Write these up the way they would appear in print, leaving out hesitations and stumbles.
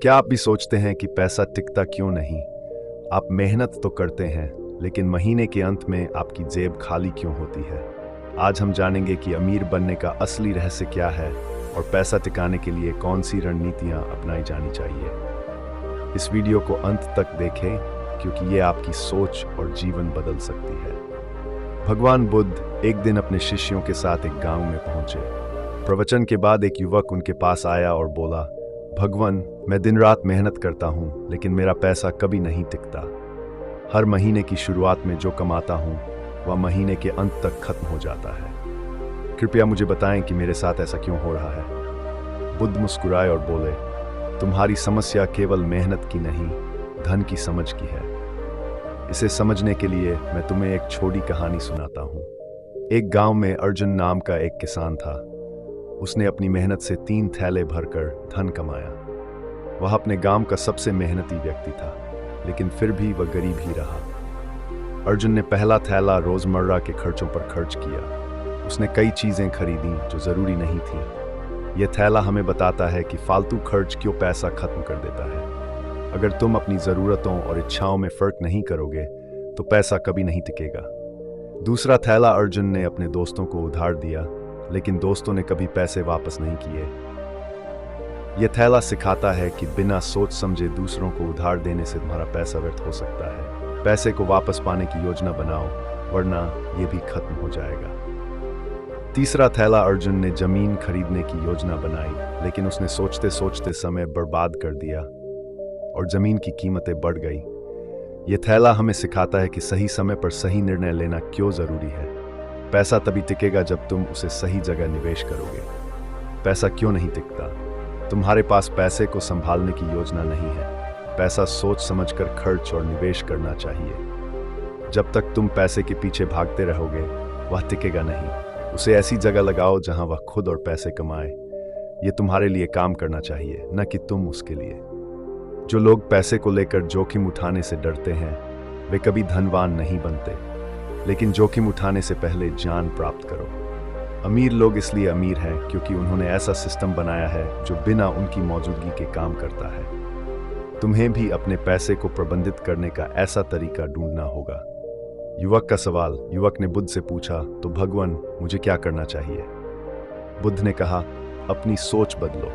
क्या आप भी सोचते हैं कि पैसा टिकता क्यों नहीं? आप मेहनत तो करते हैं, लेकिन महीने के अंत में आपकी जेब खाली क्यों होती है? आज हम जानेंगे कि अमीर बनने का असली रहस्य क्या है और पैसा टिकाने के लिए कौन सी रणनीतियां अपनाई जानी चाहिए। इस वीडियो को अंत तक देखें, क्योंकि ये आपकी सोच और जीवन बदल सकती है। भगवान बुद्ध एक दिन अपने शिष्यों के साथ एक गांव में पहुंचे। प्रवचन के बाद एक युवक उनके पास आया और बोला, भगवान, मैं दिन रात मेहनत करता हूँ, लेकिन मेरा पैसा कभी नहीं टिकता। हर महीने की शुरुआत में जो कमाता हूँ वह महीने के अंत तक खत्म हो जाता है। कृपया मुझे बताएं कि मेरे साथ ऐसा क्यों हो रहा है। बुद्ध मुस्कुराए और बोले, तुम्हारी समस्या केवल मेहनत की नहीं, धन की समझ की है। इसे समझने के लिए मैं तुम्हें एक छोटी कहानी सुनाता हूँ। एक गांव में अर्जुन नाम का एक किसान था। उसने अपनी मेहनत से 3 थैले भरकर धन कमाया। वह अपने गांव का सबसे मेहनती व्यक्ति था, लेकिन फिर भी वह गरीब ही रहा। अर्जुन ने पहला थैला रोजमर्रा के खर्चों पर खर्च किया। उसने कई चीजें खरीदी जो जरूरी नहीं थी। यह थैला हमें बताता है कि फालतू खर्च क्यों पैसा खत्म कर देता है। अगर तुम अपनी जरूरतों और इच्छाओं में फर्क नहीं करोगे तो पैसा कभी नहीं टिकेगा। दूसरा थैला अर्जुन ने अपने दोस्तों को उधार दिया, लेकिन दोस्तों ने कभी पैसे वापस नहीं किए। यह थैला सिखाता है कि बिना सोच समझे दूसरों को उधार देने से तुम्हारा पैसा व्यर्थ हो सकता है। पैसे को वापस पाने की योजना बनाओ, वरना यह भी खत्म हो जाएगा। तीसरा थैला अर्जुन ने जमीन खरीदने की योजना बनाई, लेकिन उसने सोचते सोचते समय बर्बाद कर दिया और जमीन की कीमतें बढ़ गई। यह थैला हमें सिखाता है कि सही समय पर सही निर्णय लेना क्यों जरूरी है। पैसा तभी टिकेगा जब तुम उसे सही जगह निवेश करोगे। पैसा क्यों नहीं टिकता? तुम्हारे पास पैसे को संभालने की योजना नहीं है। पैसा सोच समझकर खर्च और निवेश करना चाहिए। जब तक तुम पैसे के पीछे भागते रहोगे, वह टिकेगा नहीं। उसे ऐसी जगह लगाओ जहां वह खुद और पैसे कमाए। यह तुम्हारे लिए काम करना चाहिए, न कि तुम उसके लिए। जो लोग पैसे को लेकर जोखिम उठाने से डरते हैं, वे कभी धनवान नहीं बनते। लेकिन जोखिम उठाने से पहले ज्ञान प्राप्त करो। अमीर लोग इसलिए अमीर हैं क्योंकि उन्होंने ऐसा सिस्टम बनाया है जो बिना उनकी मौजूदगी के काम करता है। तुम्हें भी अपने पैसे को प्रबंधित करने का ऐसा तरीका ढूंढना होगा। युवक का सवाल। युवक ने बुद्ध से पूछा, तो भगवान, मुझे क्या करना चाहिए? बुद्ध ने कहा, अपनी सोच बदलो।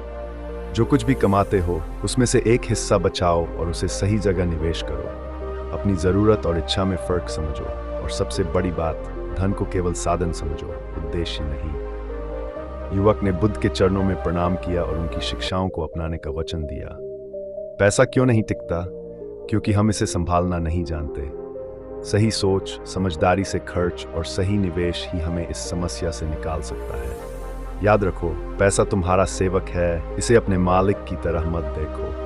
जो कुछ भी कमाते हो उसमें से एक हिस्सा बचाओ और उसे सही जगह निवेश करो। अपनी जरूरत और इच्छा में फर्क समझो, और सबसे बड़ी बात, धन को केवल साधन समझो, उद्देश्य नहीं। युवक ने बुद्ध के चरणों में प्रणाम किया और उनकी शिक्षाओं को अपनाने का वचन दिया। पैसा क्यों नहीं टिकता? क्योंकि हम इसे संभालना नहीं जानते। सही सोच, समझदारी से खर्च और सही निवेश ही हमें इस समस्या से निकाल सकता है। याद रखो, पैसा तुम्हारा सेवक है, इसे अपने मालिक की तरह मत देखो।